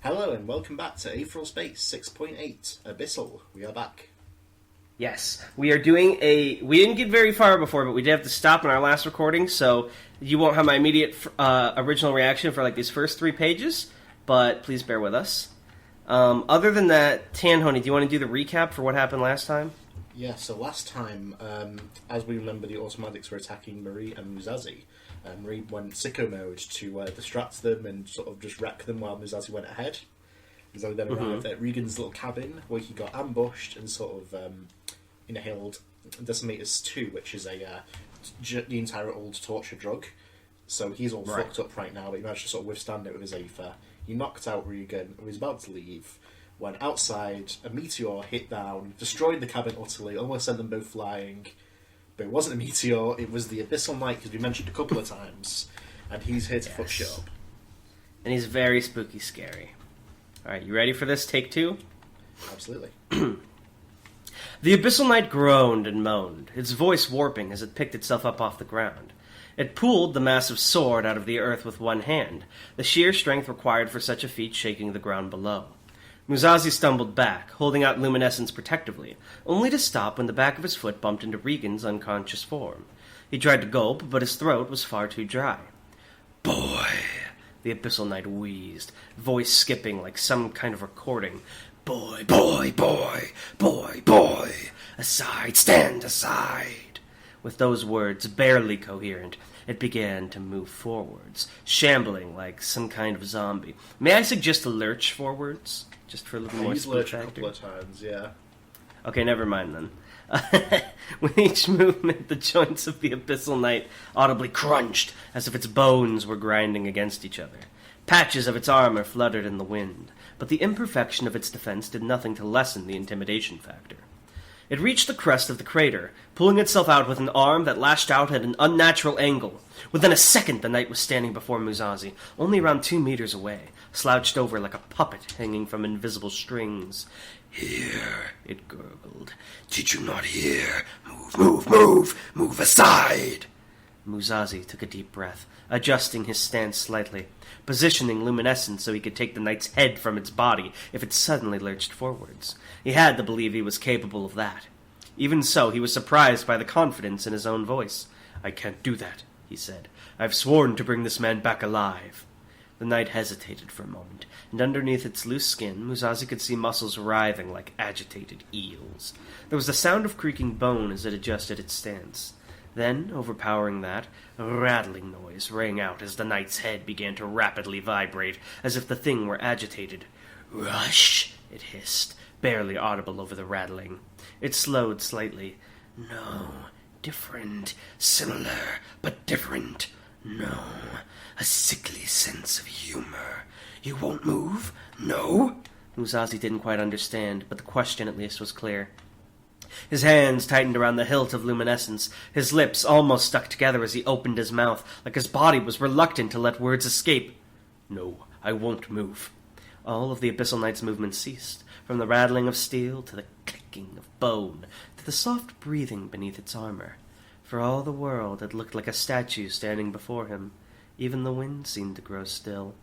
Hello and welcome back to Aetheral Space 6.8 Abyssal. We are back. Yes, we are doing we didn't get very far before, but we did have to stop in our last recording, so you won't have my immediate original reaction for these first 3 pages, but please bear with us. Other than that, Tanhony, do you want to do the recap for what happened last time? Yeah, so last time, as we remember, the automatics were attacking Marie and Musashi. Marie went sicko mode to distract them and sort of just wreck them while Musashi went ahead. Musashi then arrived at Regan's little cabin where he got ambushed and sort of inhaled Decimatus 2, which is the entire old torture drug. So he's all fucked up right now, but he managed to sort of withstand it with his Aether. He knocked out Regan and was about to leave when outside a meteor hit down, destroyed the cabin utterly, almost sent them both flying. But it wasn't a meteor, it was the Abyssal Knight, because we mentioned a couple of times, and he's here to fuck shit up. And he's very spooky scary. Alright, you ready for this? Take 2? Absolutely. The Abyssal Knight groaned and moaned, its voice warping as it picked itself up off the ground. It pulled the massive sword out of the earth with one hand, the sheer strength required for such a feat shaking the ground below. Musashi stumbled back, holding out luminescence protectively, only to stop when the back of his foot bumped into Regan's unconscious form. He tried to gulp, but his throat was far too dry. "Boy," the Abyssal Knight wheezed, voice skipping like some kind of recording. "Boy, boy, boy, boy, boy, aside, stand aside." With those words barely coherent, it began to move forwards, shambling like some kind of zombie. May I suggest a lurch forwards? Just for a little more He's speed lurched a factor. couple of times, yeah. Okay, never mind then. With each movement, the joints of the Abyssal Knight audibly crunched, as if its bones were grinding against each other. Patches of its armor fluttered in the wind, but the imperfection of its defense did nothing to lessen the intimidation factor. It reached the crest of the crater, pulling itself out with an arm that lashed out at an unnatural angle. Within a second, the knight was standing before Musashi, only around 2 meters away, slouched over like a puppet hanging from invisible strings. "Here," it gurgled. "Did you not hear? Move aside!" Musashi took a deep breath, adjusting his stance slightly, positioning luminescence so he could take the knight's head from its body if it suddenly lurched forwards. He had to believe he was capable of that. Even so, he was surprised by the confidence in his own voice. "I can't do that," he said. "I've sworn to bring this man back alive." The knight hesitated for a moment, and underneath its loose skin, Musashi could see muscles writhing like agitated eels. There was the sound of creaking bone as it adjusted its stance. Then, overpowering that, a rattling noise rang out as the knight's head began to rapidly vibrate, as if the thing were agitated. "Rush!" it hissed, barely audible over the rattling. It slowed slightly. "No, different. Similar, but different. No, a sickly sense of humor. You won't move? No?" Musashi didn't quite understand, but the question at least was clear. His hands tightened around the hilt of luminescence. His lips almost stuck together as he opened his mouth, like his body was reluctant to let words escape. "No, I won't move." All of the Abyssal Knight's movement ceased, from the rattling of steel to the clicking of bone, to the soft breathing beneath its armor. For all the world, it looked like a statue standing before him. Even the wind seemed to grow still.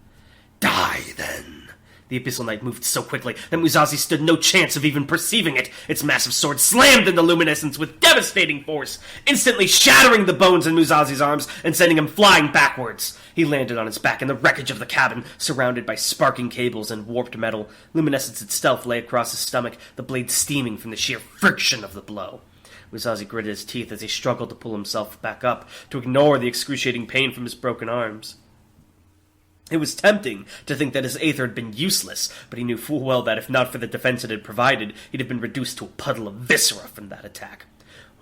"Die, then!" The Abyssal Knight moved so quickly that Musashi stood no chance of even perceiving it. Its massive sword slammed into luminescence with devastating force, instantly shattering the bones in Musashi's arms and sending him flying backwards. He landed on his back in the wreckage of the cabin, surrounded by sparking cables and warped metal. Luminescence itself lay across his stomach, the blade steaming from the sheer friction of the blow. Musashi gritted his teeth as he struggled to pull himself back up, to ignore the excruciating pain from his broken arms. It was tempting to think that his Aether had been useless, but he knew full well that if not for the defense it had provided, he'd have been reduced to a puddle of viscera from that attack.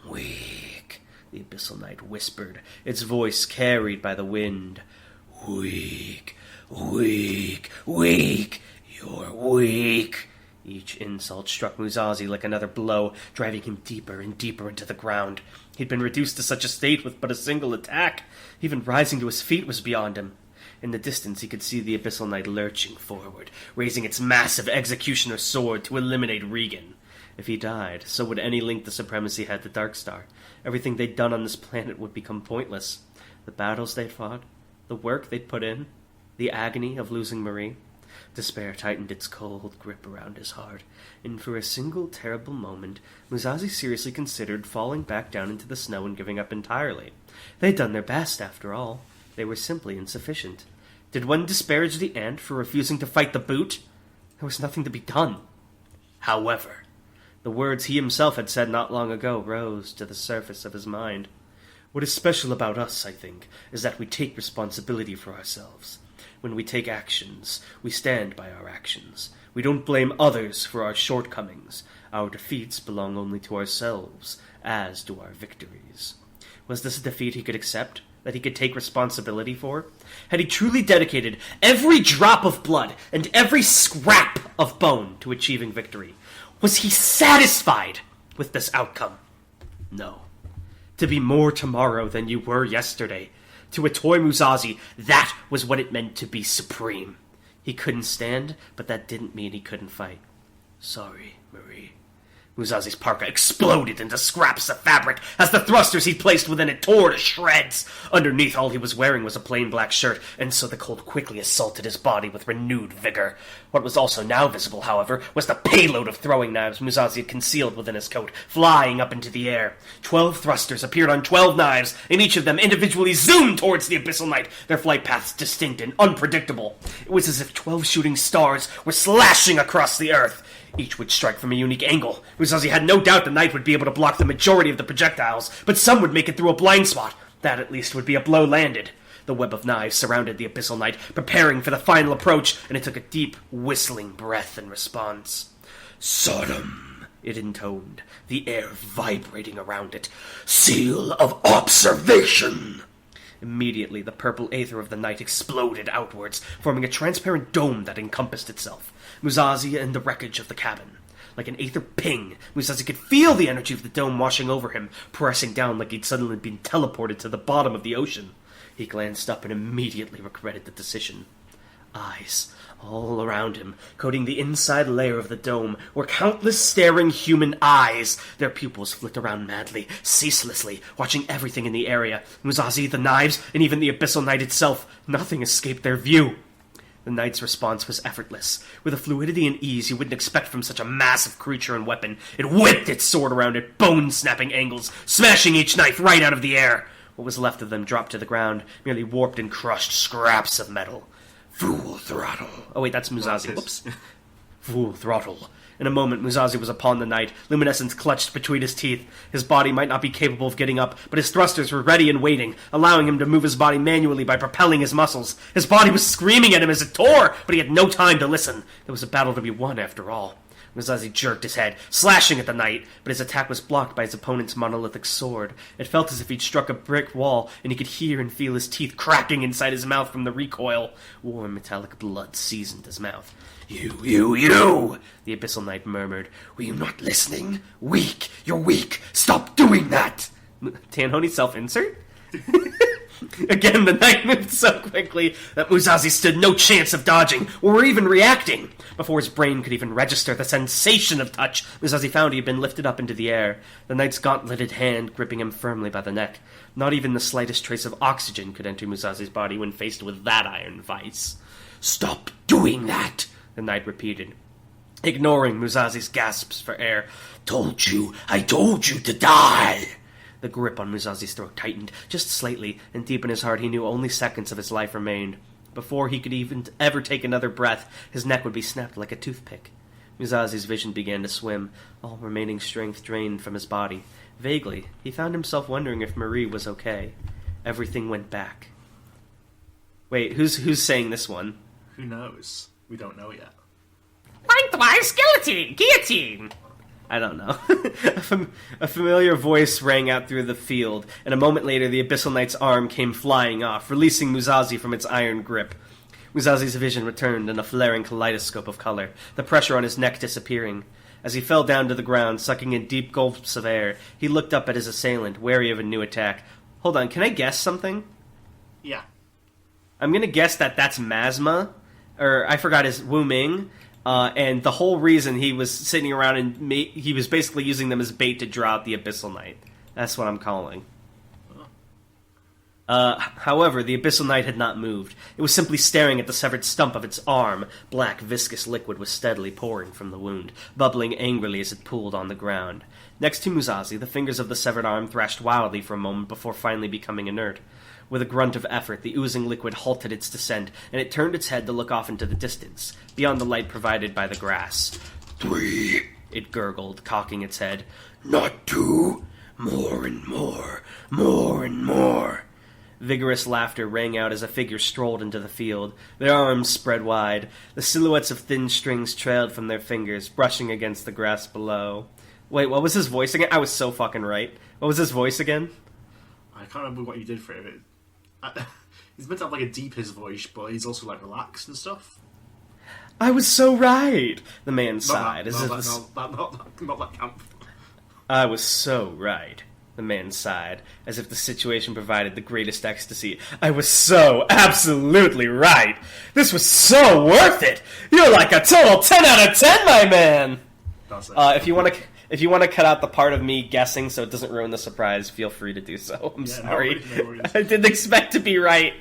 "Weak," the Abyssal Knight whispered, its voice carried by the wind. "Weak, weak, weak, you're weak." Each insult struck Musashi like another blow, driving him deeper and deeper into the ground. He'd been reduced to such a state with but a single attack. Even rising to his feet was beyond him. In the distance he could see the Abyssal Knight lurching forward, raising its massive executioner sword to eliminate Regan. If he died, so would any link to supremacy had to Darkstar. Everything they'd done on this planet would become pointless. The battles they'd fought, the work they'd put in, the agony of losing Marie. Despair tightened its cold grip around his heart, and for a single terrible moment, Musashi seriously considered falling back down into the snow and giving up entirely. They'd done their best, after all. They were simply insufficient. Did one disparage the ant for refusing to fight the boot? There was nothing to be done. However, the words he himself had said not long ago rose to the surface of his mind. What is special about us, I think, is that we take responsibility for ourselves. When we take actions, we stand by our actions. We don't blame others for our shortcomings. Our defeats belong only to ourselves, as do our victories. Was this a defeat he could accept? That he could take responsibility for? Had he truly dedicated every drop of blood and every scrap of bone to achieving victory? Was he satisfied with this outcome? No. To be more tomorrow than you were yesterday. To Itoy Musashi, that was what it meant to be supreme. He couldn't stand, but that didn't mean he couldn't fight. Sorry, Marie. Musashi's parka exploded into scraps of fabric as the thrusters he placed within it tore to shreds. Underneath, all he was wearing was a plain black shirt, and so the cold quickly assaulted his body with renewed vigor. What was also now visible, however, was the payload of throwing knives Musashi had concealed within his coat, flying up into the air. 12 thrusters appeared on 12 knives, and each of them individually zoomed towards the Abyssal Knight, their flight paths distinct and unpredictable. It was as if 12 shooting stars were slashing across the earth. Each would strike from a unique angle. Musashi had no doubt the knight would be able to block the majority of the projectiles, but some would make it through a blind spot. That, at least, would be a blow landed. The web of knives surrounded the Abyssal Knight, preparing for the final approach, and it took a deep, whistling breath in response. Sodom, it intoned, the air vibrating around it. Seal of observation! Immediately, the purple aether of the night exploded outwards, forming a transparent dome that encompassed itself. Musashi and the wreckage of the cabin. Like an aether ping, Musashi could feel the energy of the dome washing over him, pressing down like he'd suddenly been teleported to the bottom of the ocean. He glanced up and immediately regretted the decision. Eyes, all around him, coating the inside layer of the dome, were countless staring human eyes. Their pupils flicked around madly, ceaselessly, watching everything in the area. Musashi, the knives, and even the Abyssal Knight itself. Nothing escaped their view. The knight's response was effortless. With a fluidity and ease you wouldn't expect from such a massive creature and weapon, it whipped its sword around at bone-snapping angles, smashing each knife right out of the air. What was left of them dropped to the ground, merely warped and crushed scraps of metal. Full throttle. Oh wait, that's Musashi. Whoops. Full throttle. In a moment, Musashi was upon the knight, luminescence clutched between his teeth. His body might not be capable of getting up, but his thrusters were ready and waiting, allowing him to move his body manually by propelling his muscles. His body was screaming at him as it tore, but he had no time to listen. There was a battle to be won, after all. Musashi jerked his head, slashing at the knight, but his attack was blocked by his opponent's monolithic sword. It felt as if he'd struck a brick wall, and he could hear and feel his teeth cracking inside his mouth from the recoil. Warm metallic blood seasoned his mouth. You, the Abyssal Knight murmured. Were you not listening? Weak! You're weak! Stop doing that! Tanhony self-insert? Again, the knight moved so quickly that Musashi stood no chance of dodging, or even reacting. Before his brain could even register the sensation of touch, Musashi found he had been lifted up into the air, the knight's gauntleted hand gripping him firmly by the neck. Not even the slightest trace of oxygen could enter Musashi's body when faced with that iron vice. Stop doing that! The knight repeated, ignoring Musashi's gasps for air. I told you to die! The grip on Musashi's throat tightened, just slightly, and deep in his heart he knew only seconds of his life remained. Before he could even ever take another breath, his neck would be snapped like a toothpick. Musashi's vision began to swim, all remaining strength drained from his body. Vaguely, he found himself wondering if Marie was okay. Everything went back. Wait, who's saying this one? Who knows? We don't know yet. Lengthwise guillotine! I don't know. A familiar voice rang out through the field, and a moment later the Abyssal Knight's arm came flying off, releasing Musashi from its iron grip. Musashi's vision returned in a flaring kaleidoscope of color, the pressure on his neck disappearing. As he fell down to the ground, sucking in deep gulps of air, he looked up at his assailant, wary of a new attack. Hold on, can I guess something? Yeah. I'm gonna guess that that's Masma, or I forgot his Wu Ming, and the whole reason he was sitting around and he was basically using them as bait to draw out the Abyssal Knight. That's what I'm calling. However, the Abyssal Knight had not moved. It was simply staring at the severed stump of its arm. Black, viscous liquid was steadily pouring from the wound, bubbling angrily as it pooled on the ground. Next to Muzazi, the fingers of the severed arm thrashed wildly for a moment before finally becoming inert. With a grunt of effort, the oozing liquid halted its descent, and it turned its head to look off into the distance, beyond the light provided by the grass. 3, it gurgled, cocking its head. not 2, more and more, more and more. Vigorous laughter rang out as a figure strolled into the field. Their arms spread wide. The silhouettes of thin strings trailed from their fingers, brushing against the grass below. Wait, what was his voice again? I was so fucking right. What was his voice again? I can't remember what you did for it. He's meant to have like a deepest voice, but he's also like relaxed and stuff. I was so right. The man sighed. Not that camp. I was so right. The man sighed, as if the situation provided the greatest ecstasy. I was so absolutely right. This was so worth it. You're like a total 10 out of 10, my man. That's it. If you want to cut out the part of me guessing so it doesn't ruin the surprise, feel free to do so. I'm sorry. No worries. I didn't expect to be right.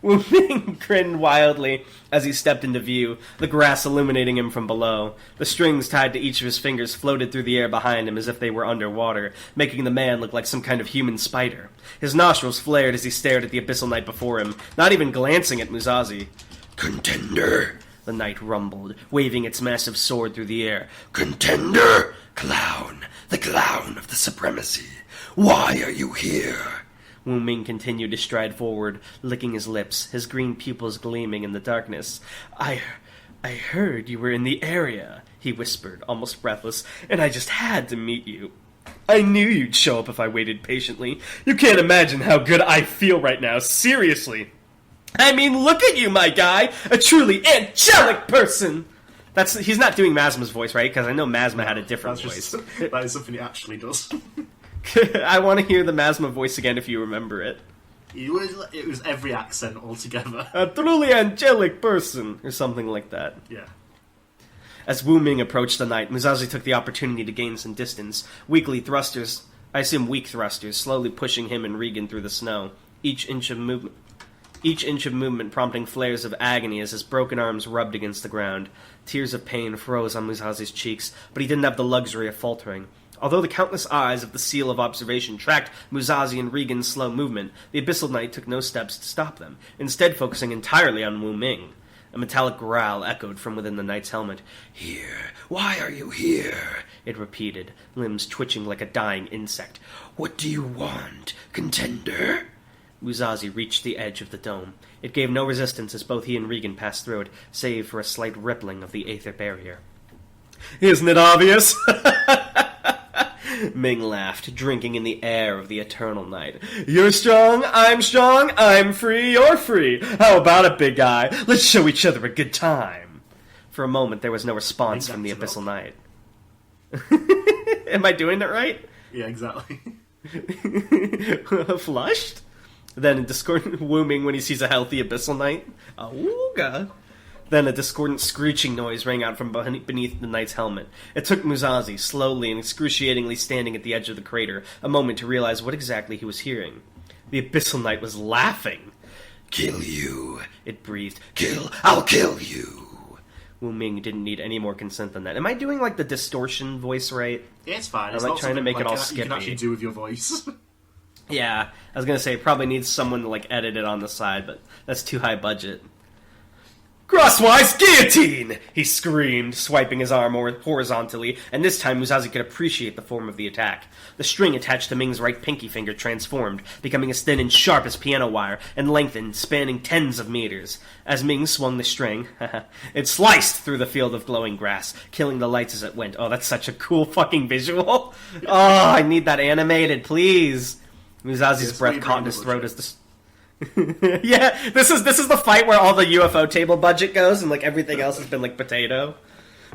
Wu Ming grinned wildly as he stepped into view, the grass illuminating him from below. The strings tied to each of his fingers floated through the air behind him as if they were underwater, making the man look like some kind of human spider. His nostrils flared as he stared at the Abyssal Knight before him, not even glancing at Muzazi. Contender, The knight rumbled, waving its massive sword through the air. contender, clown, the clown of the supremacy. Why are you here? Wu Ming continued to stride forward, licking his lips, his green pupils gleaming in the darkness. I heard you were in the area, he whispered, almost breathless, and I just had to meet you. I knew you'd show up if I waited patiently. You can't imagine how good I feel right now, seriously. I mean, look at you, my guy! A truly angelic person! He's not doing Masma's voice, right? Because I know Masma had a different voice. That is something he actually does. I want to hear the Masma voice again if you remember it. It was every accent altogether. A truly angelic person, or something like that. Yeah. As Wu Ming approached the knight, Muzazi took the opportunity to gain some distance. Weak thrusters, slowly pushing him and Regan through the snow. Each inch of movement prompting flares of agony as his broken arms rubbed against the ground. Tears of pain froze on Muzazi's cheeks, but he didn't have the luxury of faltering. Although the countless eyes of the Seal of Observation tracked Muzazi and Regan's slow movement, the Abyssal Knight took no steps to stop them, instead focusing entirely on Wu Ming. A metallic growl echoed from within the knight's helmet. Here, why are you here? It repeated, limbs twitching like a dying insect. What do you want, contender? Muzazi reached the edge of the dome. It gave no resistance as both he and Regan passed through it, save for a slight rippling of the aether barrier. Isn't it obvious? Ming laughed, drinking in the air of the eternal night. You're strong, I'm free, you're free. How about it, big guy? Let's show each other a good time. For a moment, there was no response from the Abyssal Knight. Am I doing it right? Yeah, exactly. Flushed? Then a discordant whooming when he sees a healthy Abyssal Knight. Awooga. Then a discordant screeching noise rang out from beneath the knight's helmet. It took Muzazi, slowly and excruciatingly standing at the edge of the crater, a moment to realize what exactly he was hearing. The Abyssal Knight was laughing. Kill you, it breathed. I'll kill you. Wu Ming didn't need any more consent than that. Am I doing, like, the distortion voice right? Yeah, it's fine. I'm, It's like, not trying to make it all you skippy. can actually do with your voice. Yeah, I was gonna say, it probably needs someone to, like, edit it on the side, but that's too high budget. Crosswise guillotine! He screamed, swiping his arm horizontally, and this time Muzazi could appreciate the form of the attack. The string attached to Ming's right pinky finger transformed, becoming as thin and sharp as piano wire, and lengthened, spanning tens of meters. As Ming swung the string, it sliced through the field of glowing grass, killing the lights as it went. Oh, that's such a cool fucking visual. Oh, I need that animated, please. Muzazi's breath caught in his throat as the... Yeah, this is the fight where all the UFO table budget goes and like everything else has been like potato.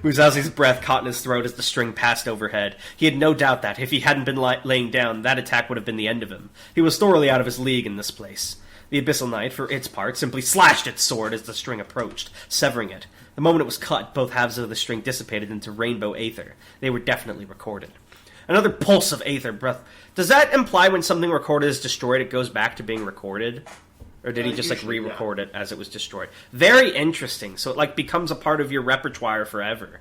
Muzazi's breath caught in his throat as the string passed overhead. He had no doubt that, if he hadn't been laying down, that attack would have been the end of him. He was thoroughly out of his league in this place. The Abyssal Knight, for its part, simply slashed its sword as the string approached, severing it. The moment it was cut, both halves of the string dissipated into rainbow aether. They were definitely recorded. Another pulse of aether breath. Does that imply when something recorded is destroyed, it goes back to being recorded? Or did he just, like, re-record it as it was destroyed? Very interesting. So it, like, becomes a part of your repertoire forever.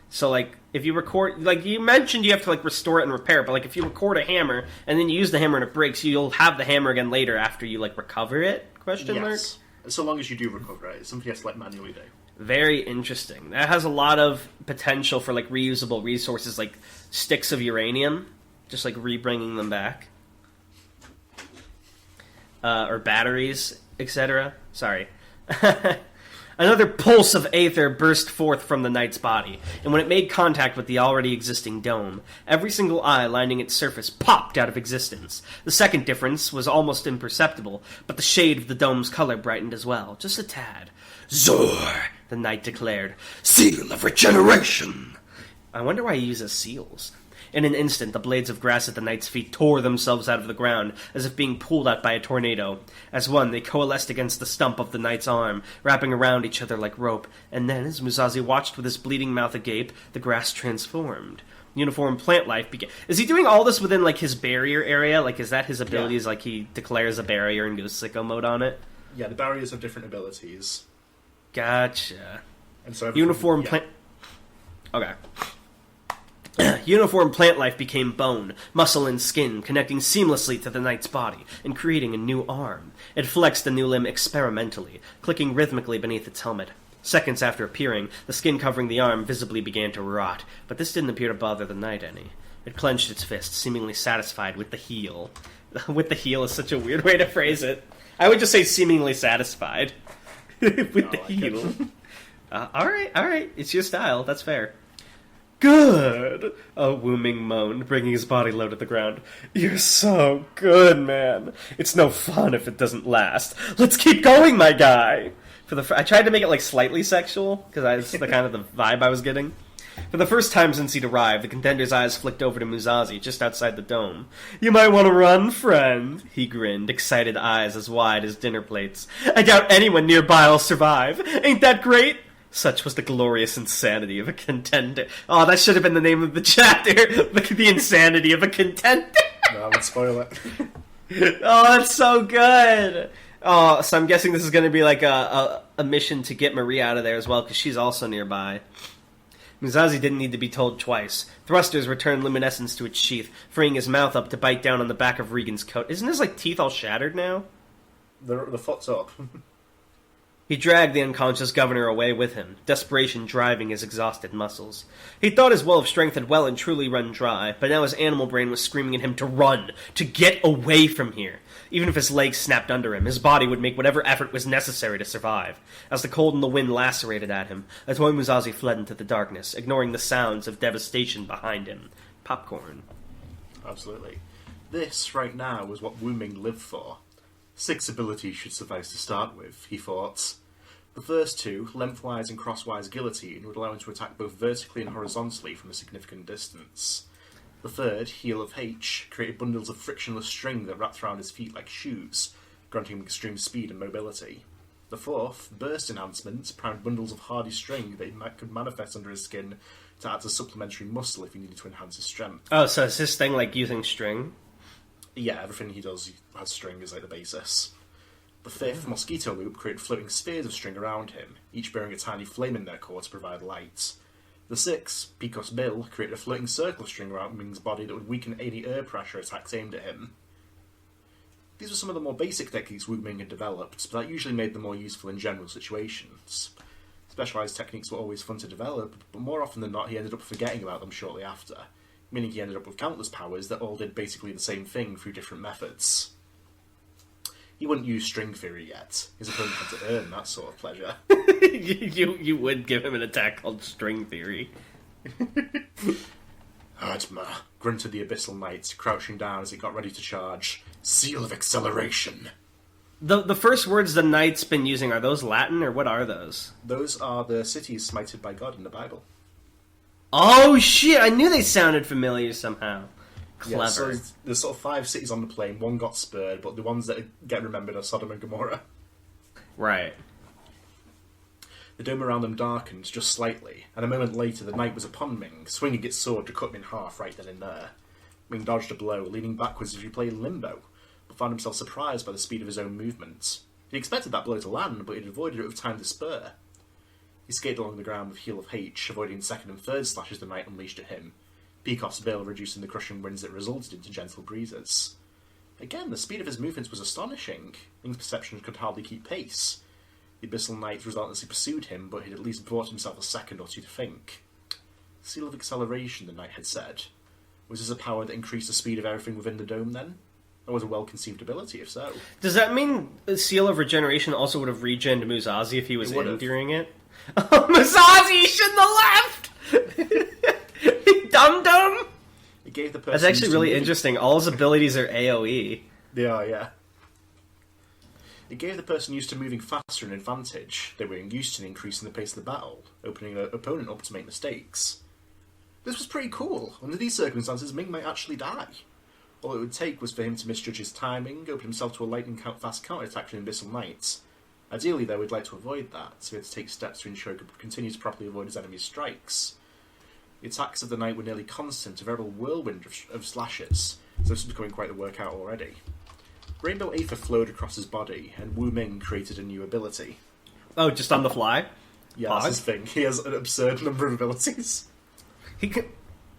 So, like, if you record... Like, you mentioned you have to, like, restore it and repair it, but, like, if you record a hammer, and then you use the hammer and it breaks, you'll have the hammer again later after you, like, recover it? Question mark? So long as you do recover it. It's something you have to, like, manually do. Very interesting. That has a lot of potential for, like, reusable resources, like sticks of uranium. Just, like, re-bringing them back. Or batteries, etc. Sorry. Another pulse of aether burst forth from the knight's body, and when it made contact with the already existing dome, every single eye lining its surface popped out of existence. The second difference was almost imperceptible, but the shade of the dome's color brightened as well, just a tad. Zor, The knight declared. seal of regeneration. I wonder why he uses seals. In an instant, the blades of grass at the knight's feet tore themselves out of the ground, as if being pulled out by a tornado. As one, they coalesced against the stump of the knight's arm, wrapping around each other like rope, and then, as Musashi watched with his bleeding mouth agape, the grass transformed. Uniform plant life began... Is he doing all this within, like, his barrier area? Like, is that his abilities? Yeah. Like, he declares a barrier and goes sicko mode on it? Yeah, the barriers have different abilities. Gotcha. And so Uniform plant... Okay. Uniform plant life became bone, muscle, and skin, connecting seamlessly to the knight's body, and creating a new arm. It flexed the new limb experimentally, clicking rhythmically beneath its helmet. Seconds after appearing, the skin covering the arm visibly began to rot, but this didn't appear to bother the knight any. It clenched its fist, seemingly satisfied with the heel. With the heel is such a weird way to phrase it. I would just say seemingly satisfied. With the heel. Alright, it's your style, that's fair. Good! A Wooming moaned, bringing his body low to the ground. You're so good, man. It's no fun if it doesn't last. Let's keep going, my guy! I tried to make it, like, slightly sexual, because that's the kind of the vibe I was getting. For the first time since he'd arrived, the contender's eyes flicked over to Musashi, just outside the dome. You might want to run, friend, he grinned, excited eyes as wide as dinner plates. I doubt anyone nearby will survive. Ain't that great? Such was the glorious insanity of a contender. Oh, that should have been the name of the chapter. The insanity of a contender. No, I would spoil it. Oh, that's so good. Oh, so I'm guessing this is going to be like a mission to get Marie out of there as well, because she's also nearby. Musashi didn't need to be told twice. Thrusters returned luminescence to its sheath, freeing his mouth up to bite down on the back of Regan's coat. Isn't his, like, teeth all shattered now? The foot's up. He dragged the unconscious governor away with him, desperation driving his exhausted muscles. He thought his well of strength had well and truly run dry, but now his animal brain was screaming at him to run, to get away from here. Even if his legs snapped under him, his body would make whatever effort was necessary to survive. As the cold and the wind lacerated at him, Atoy Musashi fled into the darkness, ignoring the sounds of devastation behind him. Popcorn. Absolutely. This, right now, was what Wooming lived for. 6 abilities should suffice to start with, he thought. The first 2, lengthwise and crosswise guillotine, would allow him to attack both vertically and horizontally from a significant distance. The third, heel of H, created bundles of frictionless string that wrapped around his feet like shoes, granting him extreme speed and mobility. The fourth, burst enhancement, primed bundles of hardy string that he could manifest under his skin to act as supplementary muscle if he needed to enhance his strength. Oh, so is his thing like using string? Yeah, everything he does has string as like the basis. The fifth, Mosquito Loop, created floating spheres of string around him, each bearing a tiny flame in their core to provide light. The sixth, Picos Bill, created a floating circle of string around Ming's body that would weaken any air pressure attacks aimed at him. These were some of the more basic techniques Wu Ming had developed, but that usually made them more useful in general situations. Specialised techniques were always fun to develop, but more often than not he ended up forgetting about them shortly after, meaning he ended up with countless powers that all did basically the same thing through different methods. He wouldn't use string theory yet. His opponent had to earn that sort of pleasure. you would give him an attack called string theory. Hardma, grunted the Abyssal Knight, crouching down as he got ready to charge. Seal of acceleration. The first words the knight's been using, are those Latin, or what are those? Those are the cities smited by God in the Bible. Oh shit, I knew they sounded familiar somehow. Clever. Yeah, so there's sort of 5 cities on the plane, 1 got spurred, but the ones that get remembered are Sodom and Gomorrah. Right. The dome around them darkened just slightly, and a moment later the knight was upon Ming, swinging its sword to cut him in half right then and there. Ming dodged a blow, leaning backwards as if he played limbo, but found himself surprised by the speed of his own movements. He expected that blow to land, but he'd avoided it with time to spur. He skated along the ground with Heel of H, avoiding second and third slashes the knight unleashed at him, Peacock's bill reducing the crushing winds that resulted into gentle breezes. Again, the speed of his movements was astonishing. Ming's perception could hardly keep pace. The Abyssal Knight relentlessly pursued him, but he'd at least bought himself a second or two to think. Seal of Acceleration, the knight had said. Was this a power that increased the speed of everything within the dome, then? That was a well-conceived ability, if so. Does that mean the Seal of Regeneration also would have regened Musashi if he was in during it? Oh, Musashi, you shouldn't have left! Dum-dum! It gave the person That's actually really interesting. All his abilities are AoE. They are, yeah. It gave the person used to moving faster an advantage. They were used to increasing the pace of the battle, opening an opponent up to make mistakes. This was pretty cool. Under these circumstances, Ming might actually die. All it would take was for him to misjudge his timing, open himself to a lightning-fast counterattack from Abyssal Knights. Ideally, though, we'd like to avoid that, so he had to take steps to ensure he could continue to properly avoid his enemy's strikes. The attacks of the knight were nearly constant, a veritable whirlwind of slashes, so this was becoming quite the workout already. Rainbow Aether flowed across his body, and Wu Ming created a new ability. Oh, just on the fly? Yeah, that's his thing. He has an absurd number of abilities.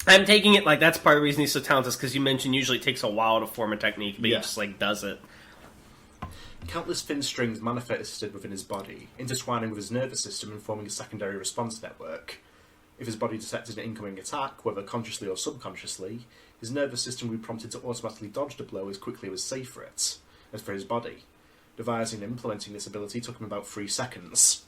I'm taking it like that's part of the reason he's so talented, because you mentioned usually it takes a while to form a technique, but he just does it. Countless thin strings manifested within his body, intertwining with his nervous system and forming a secondary response network. If his body detected an incoming attack, whether consciously or subconsciously, his nervous system would be prompted to automatically dodge the blow as quickly as was safe for it, as for his body. Devising and implementing this ability took him about 3 seconds.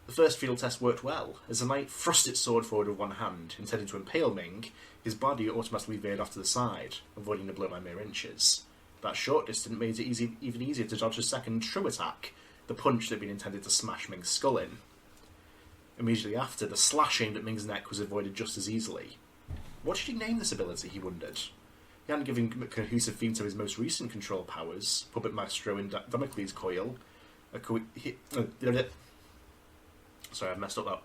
The first field test worked well. As the knight thrust its sword forward with one hand, intending to impale Ming, his body automatically veered off to the side, avoiding the blow by mere inches. That short distance made it even easier to dodge his second true attack, the punch that had been intended to smash Ming's skull in. Immediately after, the slash aimed at Ming's neck was avoided just as easily. What should he name this ability, he wondered. He hadn't given a cohesive theme to his most recent control powers, Puppet Maestro and Damocles Coil. Sorry, I've messed up that.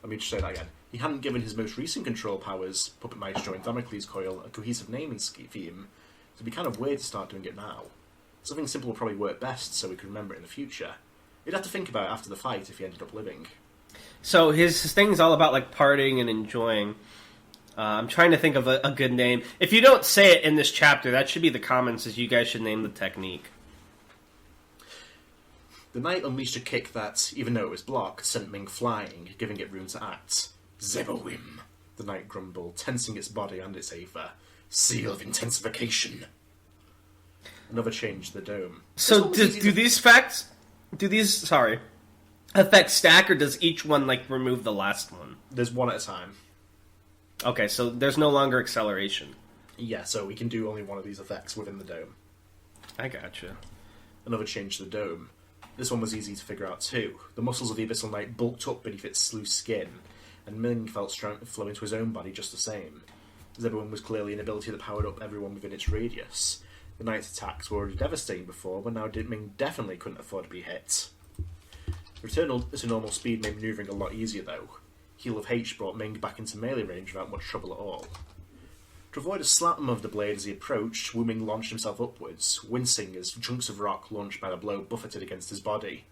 Let me just say that again. He hadn't given his most recent control powers, Puppet Maestro and Damocles Coil, a cohesive naming theme, so it'd be kind of weird to start doing it now. Something simple will probably work best, so we could remember it in the future. He'd have to think about it after the fight if he ended up living. So his thing's all about like partying and enjoying. I'm trying to think of a good name. If you don't say it in this chapter, that should be the comments, as you guys should name the technique. The knight unleashed a kick that, even though it was blocked, sent Ming flying, giving it room to act. Zebawim, the knight grumbled, tensing its body and its aether. Seal of intensification. Another change to the dome. So do these effects stack, or does each one like remove the last one? There's one at a time. Okay, so there's no longer acceleration. Yeah, so we can do only one of these effects within the dome. I gotcha. Another change to the dome. This one was easy to figure out too. The muscles of the Abyssal Knight bulked up beneath its loose skin, and Ming felt strength flow into his own body just the same. Zebawin was clearly an ability that powered up everyone within its radius. The knight's attacks were already devastating before, but now Ming definitely couldn't afford to be hit. Return to normal speed made manoeuvring a lot easier though. Heel of H brought Ming back into melee range without much trouble at all. To avoid a slam of the blade as he approached, Wu Ming launched himself upwards, wincing as chunks of rock launched by the blow buffeted against his body.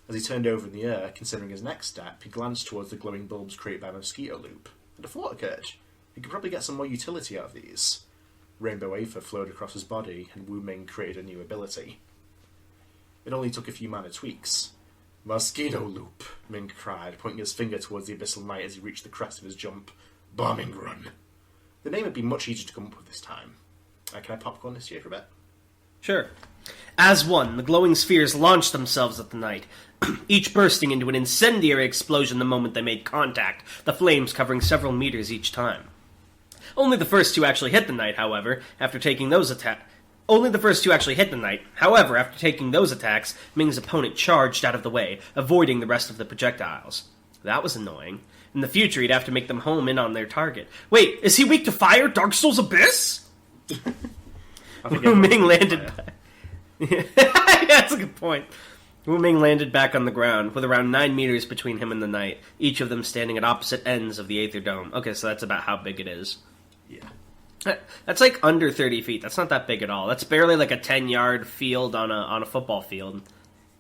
As he turned over in the air, considering his next step, he glanced towards the glowing bulbs created by a mosquito loop, and a thought occurred. He could probably get some more utility out of these. Rainbow Aether flowed across his body, and Wu Ming created a new ability. It only took a few minor tweaks. Mosquito loop, Ming cried, pointing his finger towards the Abyssal Knight as he reached the crest of his jump. Bombing run. The name would be much easier to come up with this time. Can I popcorn this here for a bit? Sure. As one, the glowing spheres launched themselves at the knight, each bursting into an incendiary explosion the moment they made contact, the flames covering several meters each time. Only the first two actually hit the knight, however, after taking those attacks. However, after taking those attacks, Ming's opponent charged out of the way, avoiding the rest of the projectiles. That was annoying. In the future, he'd have to make them home in on their target. Wait, is he weak to fire? Dark Souls Abyss? I think Ming landed. Yeah, that's a good point. Wu Ming landed back on the ground, with around 9 meters between him and the knight, each of them standing at opposite ends of the Aether Dome. Okay, so that's about how big it is. Yeah. That's like under 30 feet. That's not that big at all. That's barely like a 10-yard field on a football field.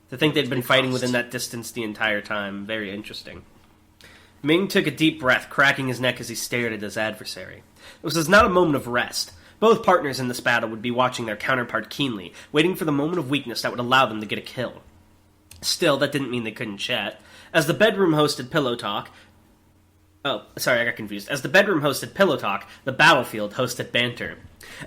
To think they'd been fighting within that distance the entire time. Very interesting. Ming took a deep breath, cracking his neck as he stared at his adversary. This was not a moment of rest. Both partners in this battle would be watching their counterpart keenly, waiting for the moment of weakness that would allow them to get a kill. Still, that didn't mean they couldn't chat. As the bedroom hosted pillow talk... Oh, sorry, I got confused. As the bedroom hosted pillow talk, the battlefield hosted banter.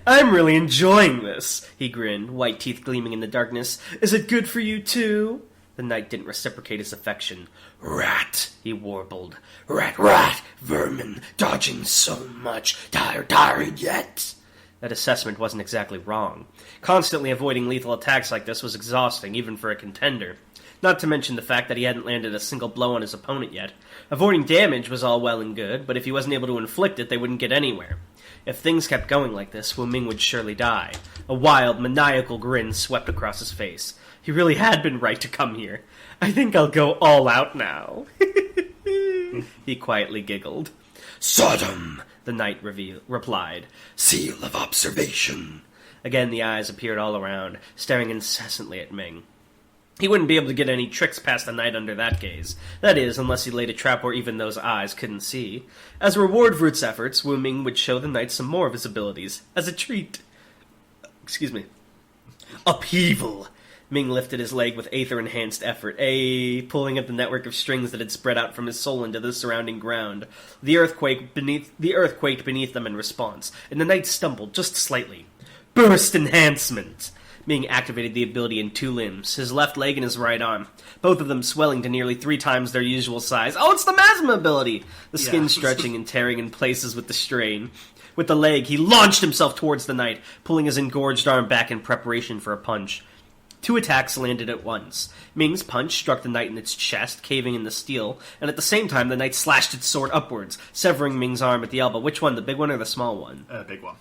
"I'm really enjoying this," he grinned, white teeth gleaming in the darkness. "Is it good for you, too?" The knight didn't reciprocate his affection. Rat, He warbled. rat, vermin, dodging so much. Tired yet? That assessment wasn't exactly wrong. Constantly avoiding lethal attacks like this was exhausting, even for a contender. Not to mention the fact that he hadn't landed a single blow on his opponent yet. Avoiding damage was all well and good, but if he wasn't able to inflict it, they wouldn't get anywhere. If things kept going like this, Wu Ming would surely die. A wild, maniacal grin swept across his face. He really had been right to come here. "I think I'll go all out now." He quietly giggled. Sodom, The knight replied. seal of observation. Again, the eyes appeared all around, staring incessantly at Ming. He wouldn't be able to get any tricks past the knight under that gaze. That is, unless he laid a trap where even those eyes couldn't see. As a reward for its efforts, Wu Ming would show the knight some more of his abilities. As a treat. Excuse me. Upheaval. Ming lifted his leg with aether-enhanced effort, pulling at the network of strings that had spread out from his soul into the surrounding ground. The earth quaked beneath them in response, and the knight stumbled just slightly. Burst enhancement! Ming activated the ability in 2 limbs, his left leg and his right arm, both of them swelling to nearly 3 times their usual size. Oh, it's the Masma ability! The skin stretching and tearing in places with the strain. With the leg, he launched himself towards the knight, pulling his engorged arm back in preparation for a punch. 2 attacks landed at once. Ming's punch struck the knight in its chest, caving in the steel, and at the same time the knight slashed its sword upwards, severing Ming's arm at the elbow. Which one, the big one or the small one? Big one.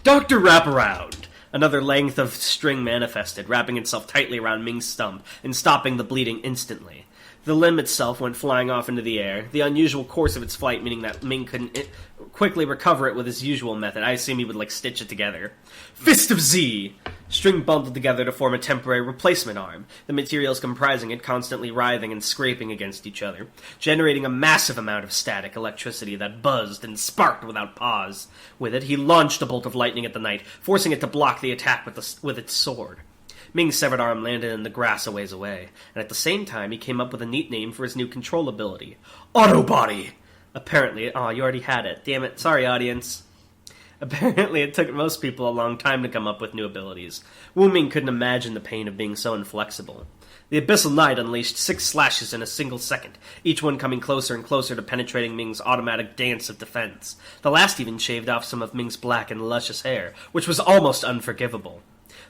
Dr. Wraparound! Another length of string manifested, wrapping itself tightly around Ming's stump and stopping the bleeding instantly. The limb itself went flying off into the air, the unusual course of its flight meaning that Ming couldn't quickly recover it with his usual method. I assume he would, stitch it together. Fist of Z! String bundled together to form a temporary replacement arm, the materials comprising it constantly writhing and scraping against each other, generating a massive amount of static electricity that buzzed and sparked without pause. With it, he launched a bolt of lightning at the knight, forcing it to block the attack with its sword. Ming's severed arm landed in the grass a ways away, and at the same time he came up with a neat name for his new control ability. Autobody! Apparently, you already had it. Damn it, sorry audience. Apparently it took most people a long time to come up with new abilities. Wu Ming couldn't imagine the pain of being so inflexible. The Abyssal Knight unleashed 6 slashes in a single second, each one coming closer and closer to penetrating Ming's automatic dance of defense. The last even shaved off some of Ming's black and luscious hair, which was almost unforgivable.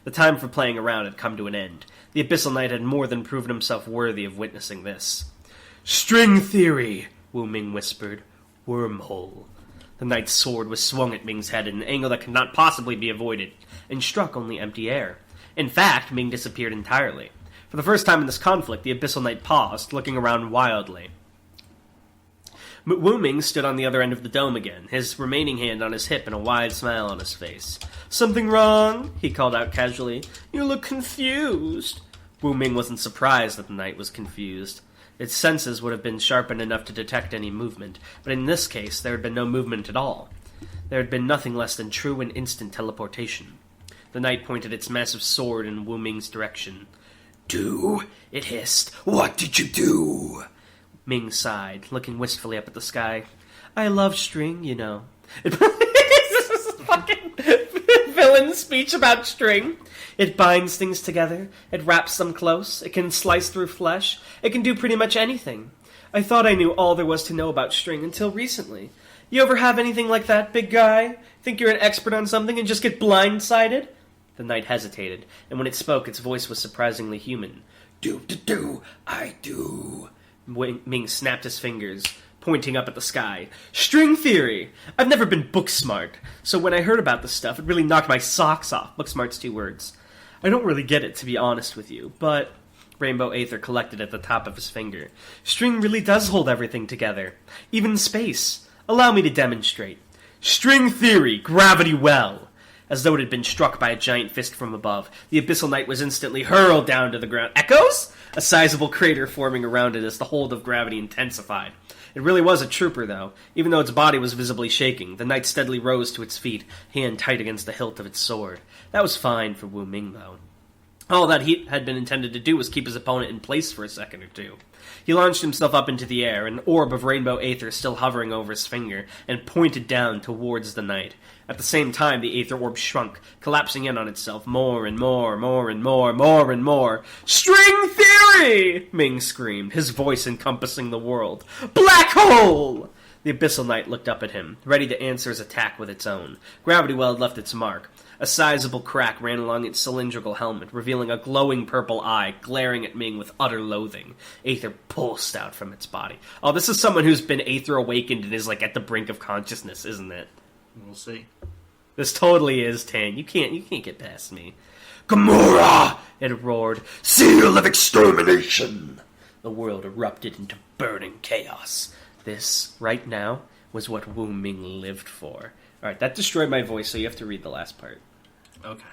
The time for playing around had come to an end. The Abyssal Knight had more than proven himself worthy of witnessing this. "String theory," Wu Ming whispered. "Wormhole." The knight's sword was swung at Ming's head at an angle that could not possibly be avoided, and struck only empty air. In fact, Ming disappeared entirely. For the first time in this conflict, the Abyssal Knight paused, looking around wildly. Wu Ming stood on the other end of the dome again, his remaining hand on his hip and a wide smile on his face. "Something wrong?" he called out casually. "You look confused." Wu Ming wasn't surprised that the knight was confused. Its senses would have been sharpened enough to detect any movement, but in this case there had been no movement at all. There had been nothing less than true and instant teleportation. The knight pointed its massive sword in Wu Ming's direction. "Do?" it hissed. "What did you do?" Ming sighed, looking wistfully up at the sky. "I love string, you know." This is a fucking villain speech about string. It binds things together. It wraps them close. It can slice through flesh. It can do pretty much anything. I thought I knew all there was to know about string until recently. You ever have anything like that, big guy? Think you're an expert on something and just get blindsided? The knight hesitated, and when it spoke, its voice was surprisingly human. I do. Ming snapped his fingers, pointing up at the sky. String theory! I've never been book smart, so when I heard about this stuff, it really knocked my socks off. Book smart's 2 words. I don't really get it, to be honest with you, but... Rainbow Aether collected at the top of his finger. String really does hold everything together. Even space. Allow me to demonstrate. String theory, gravity well. As though it had been struck by a giant fist from above, the Abyssal Knight was instantly hurled down to the ground. Echoes? A sizable crater forming around it as the hold of gravity intensified. It really was a trooper, though. Even though its body was visibly shaking, the knight steadily rose to its feet, hand tight against the hilt of its sword. That was fine for Wu Ming, though. All that he had been intended to do was keep his opponent in place for a second or two. He launched himself up into the air, an orb of rainbow aether still hovering over his finger, and pointed down towards the knight. At the same time, the aether orb shrunk, collapsing in on itself more and more and more. String theory! Ming screamed, his voice encompassing the world. Black hole! The Abyssal Knight looked up at him, ready to answer his attack with its own. Gravity well had left its mark. A sizable crack ran along its cylindrical helmet, revealing a glowing purple eye, glaring at Ming with utter loathing. Aether pulsed out from its body. Oh, this is someone who's been Aether awakened and is, at the brink of consciousness, isn't it? We'll see. This totally is, Tan. You can't get past me. Gamora! It roared. Seal of extermination! The world erupted into burning chaos. This, right now, was what Wu Ming lived for. Alright, that destroyed my voice, so you have to read the last part. Okay.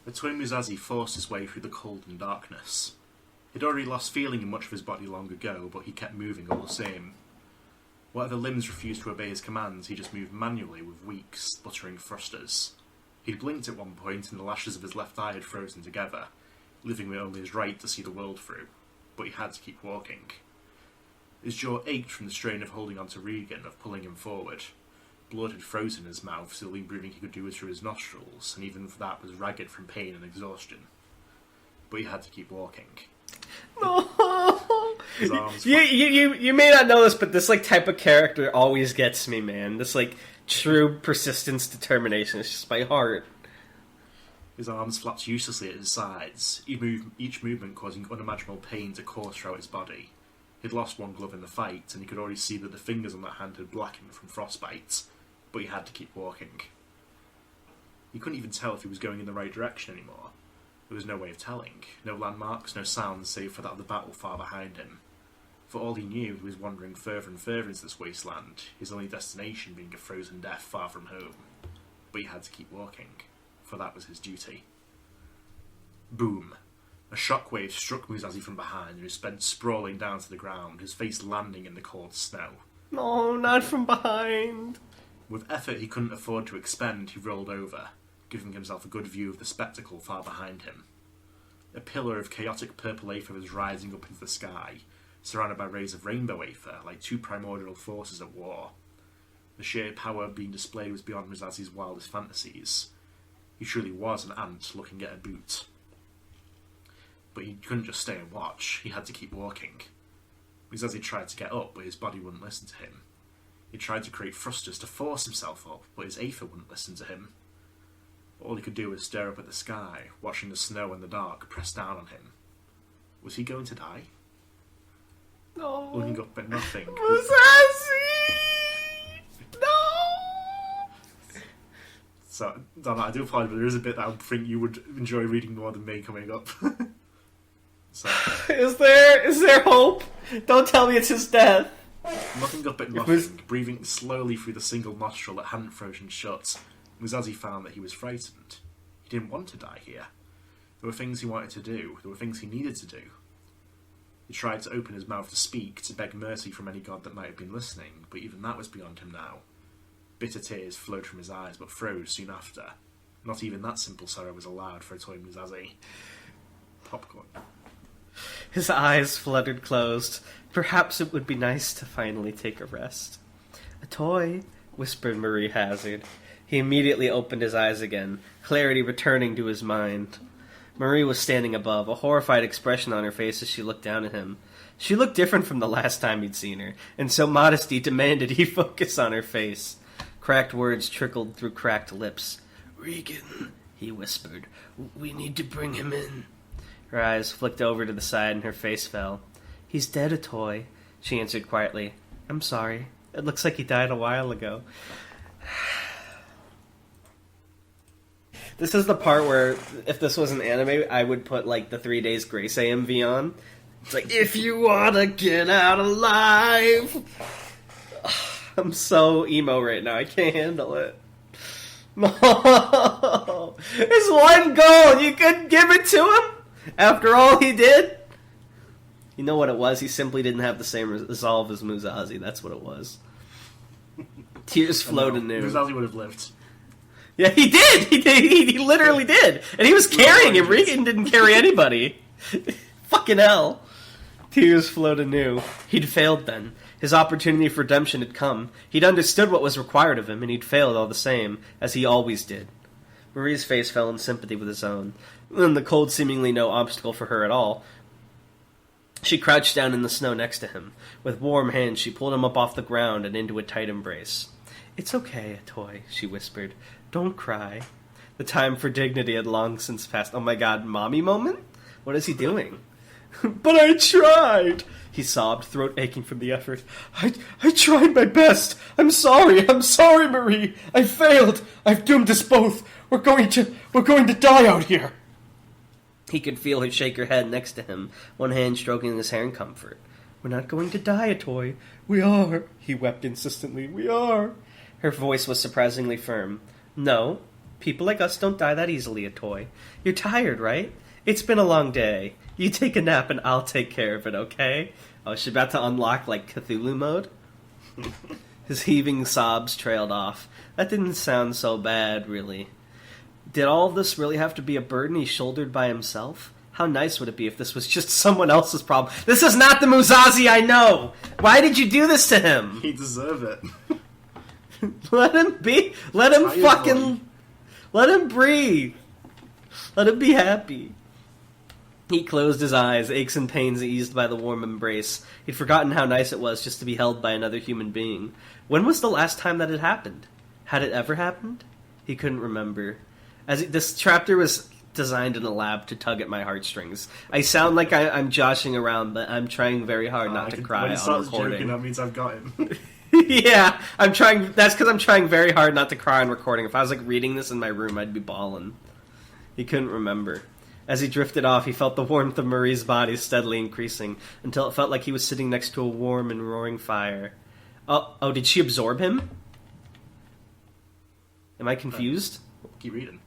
The twin Musashi forced his way through the cold and darkness. He'd already lost feeling in much of his body long ago, but he kept moving all the same. Whatever limbs refused to obey his commands, he just moved manually with weak, spluttering thrusters. He'd blinked at one point, and the lashes of his left eye had frozen together, leaving with only his right to see the world through. But he had to keep walking. His jaw ached from the strain of holding on to Regan, of pulling him forward. Blood had frozen in his mouth, so the only breathing he could do was through his nostrils, and even for that was ragged from pain and exhaustion. But he had to keep walking. No. His arms You may not know this, but this type of character always gets me, man. This true persistence, determination. It's just my heart. His arms flapped uselessly at his sides, each movement causing unimaginable pain to course throughout his body. He'd lost one glove in the fight, and he could already see that the fingers on that hand had blackened from frostbite, but he had to keep walking. He couldn't even tell if he was going in the right direction anymore. There was no way of telling. No landmarks, no sounds save for that of the battle far behind him. For all he knew, he was wandering further and further into this wasteland, his only destination being a frozen death far from home. But he had to keep walking, for that was his duty. Boom. A shockwave struck Musashi from behind, and he sped sprawling down to the ground, his face landing in the cold snow. No, not from behind. With effort he couldn't afford to expend, he rolled over, giving himself a good view of the spectacle far behind him. A pillar of chaotic purple aether was rising up into the sky, surrounded by rays of rainbow aether, like two primordial forces at war. The sheer power being displayed was beyond Musashi's wildest fantasies. He truly was an ant looking at a boot. But he couldn't just stay and watch, he had to keep walking. Musashi tried to get up, but his body wouldn't listen to him. He tried to create thrusters to force himself up, but his aether wouldn't listen to him. All he could do was stare up at the sky, watching the snow and the dark press down on him. Was he going to die? No. Looking up at nothing. Musashi! No! So, Donna, I do apologize, but there is a bit that I think you would enjoy reading more than me coming up. So, Is there hope? Don't tell me it's his death. looking up at nothing, breathing slowly through the single nostril that hadn't frozen shut, Musashi found that he was frightened. He didn't want to die here. There were things he wanted to do. There were things he needed to do. He tried to open his mouth to speak, to beg mercy from any god that might have been listening, but even that was beyond him now. Bitter tears flowed from his eyes, but froze soon after. Not even that simple sorrow was allowed for a toy Musashi. Popcorn. His eyes fluttered closed. Perhaps it would be nice to finally take a rest. A toy, whispered Marie Hazard. He immediately opened his eyes again, clarity returning to his mind. Marie was standing above, a horrified expression on her face as she looked down at him. She looked different from the last time he'd seen her, and so modesty demanded he focus on her face. Cracked words trickled through cracked lips. Regan, He whispered. we need to bring him in. Her eyes flicked over to the side and her face fell. He's dead, a toy, she answered quietly. I'm sorry. It looks like he died a while ago. This is the part where, if this was an anime, I would put, like, the 3 Days Grace AMV on. It's like, if you wanna get out alive! I'm so emo right now, I can't handle it. No! His one goal! You couldn't give it to him? After all he did? You know what it was? He simply didn't have the same resolve as Musashi. That's what it was. Tears flowed anew. Musashi would have lived. Yeah, he did! He literally did! And he was carrying him. Regan didn't carry anybody. Fucking hell. Tears flowed anew. He'd failed then. His opportunity for redemption had come. He'd understood what was required of him, and he'd failed all the same, as he always did. Marie's face fell in sympathy with his own. And the cold seemingly no obstacle for her at all. She crouched down in the snow next to him. With warm hands, she pulled him up off the ground and into a tight embrace. "It's okay, Toy," she whispered. "Don't cry." The time for dignity had long since passed. Oh my god, mommy moment? What is he doing? "But I tried," he sobbed, throat aching from the effort. I tried my best. I'm sorry, Marie. I failed. I've doomed us both. We're going to die out here." He could feel her shake her head next to him, one hand stroking his hair in comfort. "We're not going to die, Toy. We are," he wept insistently. "We are." Her voice was surprisingly firm. "No, people like us don't die that easily, Toy. You're tired, right? It's been a long day. You take a nap and I'll take care of it, okay?" Oh, she's about to unlock, like, Cthulhu mode? His heaving sobs trailed off. That didn't sound so bad, really. Did all of this really have to be a burden he shouldered by himself? How nice would it be if this was just someone else's problem? This is not the Musashi I know! Why did you do this to him? He deserved it. Let him be. Let him fucking... Let him breathe. Let him be happy. He closed his eyes, aches and pains eased by the warm embrace. He'd forgotten how nice it was just to be held by another human being. When was the last time that had happened? Had it ever happened? He couldn't remember. This chapter was designed in a lab to tug at my heartstrings. I sound like I'm joshing around, but I'm trying very hard not to cry on recording. Joking, that means I've got him. Yeah, I'm trying. That's because I'm trying very hard not to cry on recording. If I was like reading this in my room, I'd be bawling. He couldn't remember. As he drifted off, he felt the warmth of Marie's body steadily increasing until it felt like he was sitting next to a warm and roaring fire. Oh, did she absorb him? Am I confused? Keep reading.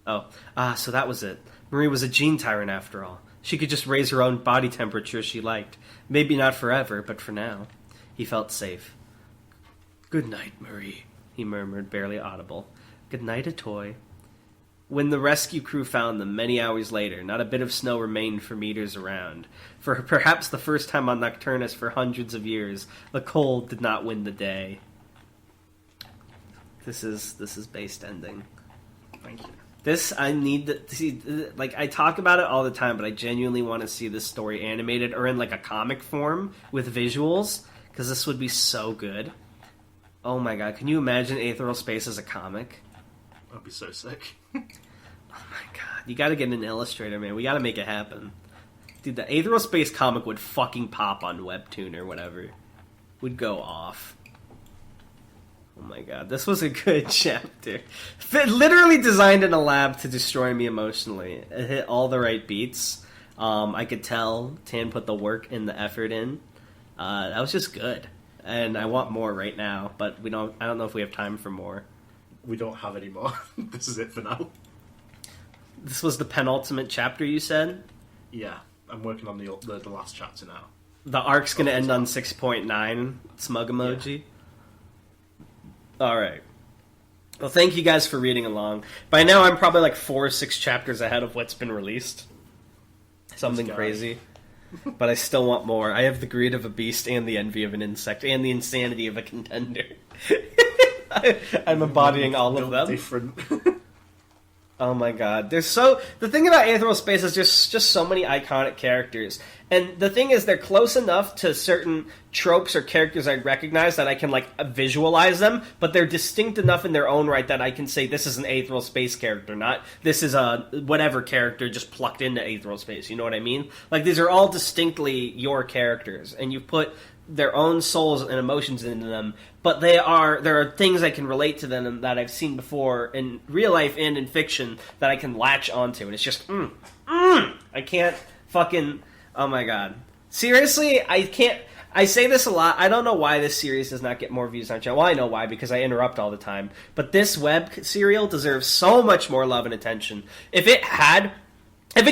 So that was it. Marie was a gene tyrant after all. She could just raise her own body temperature as she liked. Maybe not forever, but for now. He felt safe. "Good night, Marie," he murmured, barely audible. "Good night, Atoy." When the rescue crew found them many hours later, not a bit of snow remained for meters around. For perhaps the first time on Nocturnus for hundreds of years, the cold did not win the day. This is based ending. Thank you. This, I need to see, like, I talk about it all the time, but I genuinely want to see this story animated or in, like, a comic form with visuals, because this would be so good. Oh my god, can you imagine Aetheral Space as a comic? That'd be so sick. Oh my god, you gotta get an illustrator, man. We gotta make it happen. Dude, the Aetheral Space comic would fucking pop on Webtoon or whatever. Would go off. Oh my god, this was a good chapter. Literally designed in a lab to destroy me emotionally. It hit all the right beats. I could tell Tan put the work and the effort in. That was just good. And I want more right now, but I don't know if we have time for more. We don't have any more. This is it for now. This was the penultimate chapter, you said? Yeah, I'm working on the last chapter now. The arc's gonna end on 6.9, smug emoji. Yeah. Alright. Well, thank you guys for reading along. By now, I'm probably like 4 or 6 chapters ahead of what's been released. Something crazy. But I still want more. I have the greed of a beast and the envy of an insect and the insanity of a contender. I'm embodying all of them. Different. Oh my god. The thing about Aetheral Space is just so many iconic characters. And the thing is, they're close enough to certain tropes or characters I recognize that I can, like, visualize them, but they're distinct enough in their own right that I can say this is an Aetheral Space character, not this is a whatever character just plucked into Aetheral Space, you know what I mean? Like, these are all distinctly your characters, and you put their own souls and emotions into them, but there are things I can relate to them that I've seen before in real life and in fiction that I can latch onto, and it's just I can't fucking, oh my god, seriously, I can't. I say this a lot. I don't know why this series does not get more views on channel. Well, I know why, because I interrupt all the time. But this web serial deserves so much more love and attention. If it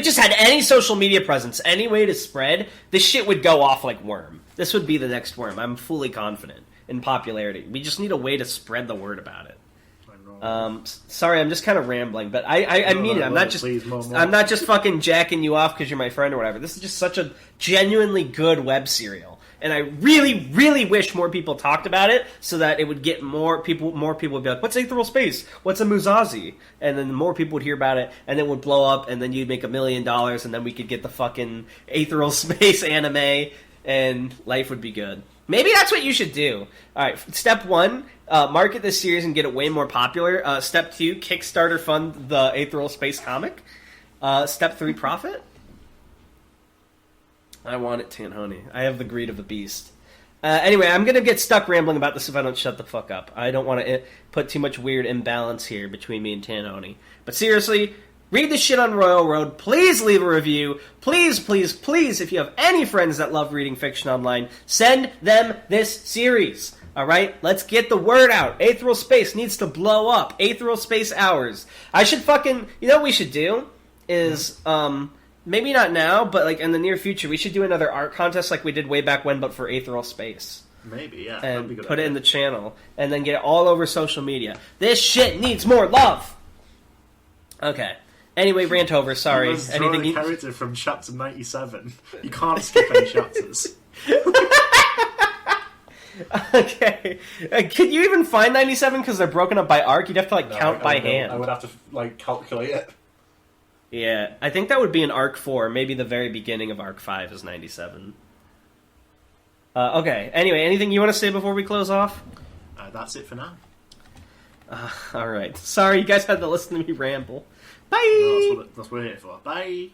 just had any social media presence, any way to spread, this shit would go off like Worm. This would be the next Worm. I'm fully confident in popularity. We just need a way to spread the word about it. Sorry, I'm just kind of rambling, but I mean it. I'm not just fucking jacking you off because you're my friend or whatever. This is just such a genuinely good web serial, and I really, really wish more people talked about it so that it would get more people. More people would be like, "What's Aetheral Space? What's a Muzazi?" And then more people would hear about it, and then it would blow up, and then you'd make $1 million, and then we could get the fucking Aetheral Space anime, and life would be good. Maybe that's what you should do. All right, step 1, market this series and get it way more popular. Step 2, Kickstarter fund the Aetheral Space comic. Step 3, profit. I want it, Tanhony. I have the greed of the beast. Anyway, I'm going to get stuck rambling about this if I don't shut the fuck up. I don't want to put too much weird imbalance here between me and Tanhony. But seriously, read this shit on Royal Road. Please leave a review. Please, please, please, if you have any friends that love reading fiction online, send them this series. All right? Let's get the word out. Aetheral Space needs to blow up. Aetheral Space Hours. I should fucking... You know what we should do? Is, maybe not now, but like in the near future, we should do another art contest like we did way back when, but for Aetheral Space. Maybe, yeah. And that'd be good put idea. it in the channel. And then get it all over social media. This shit needs more love! Okay. Anyway, rant over. Sorry. You must draw Anything the character from chapter 97. You can't skip any chapters. Okay. Can you even find 97 because they're broken up by arc? You'd have to count by hand. I would have to calculate it. Yeah, I think that would be in arc 4. Maybe the very beginning of arc 5 is 97. Okay. Anyway, anything you want to say before we close off? That's it for now. All right. Sorry, you guys had to listen to me ramble. Bye. No, that's what we're here for. Bye.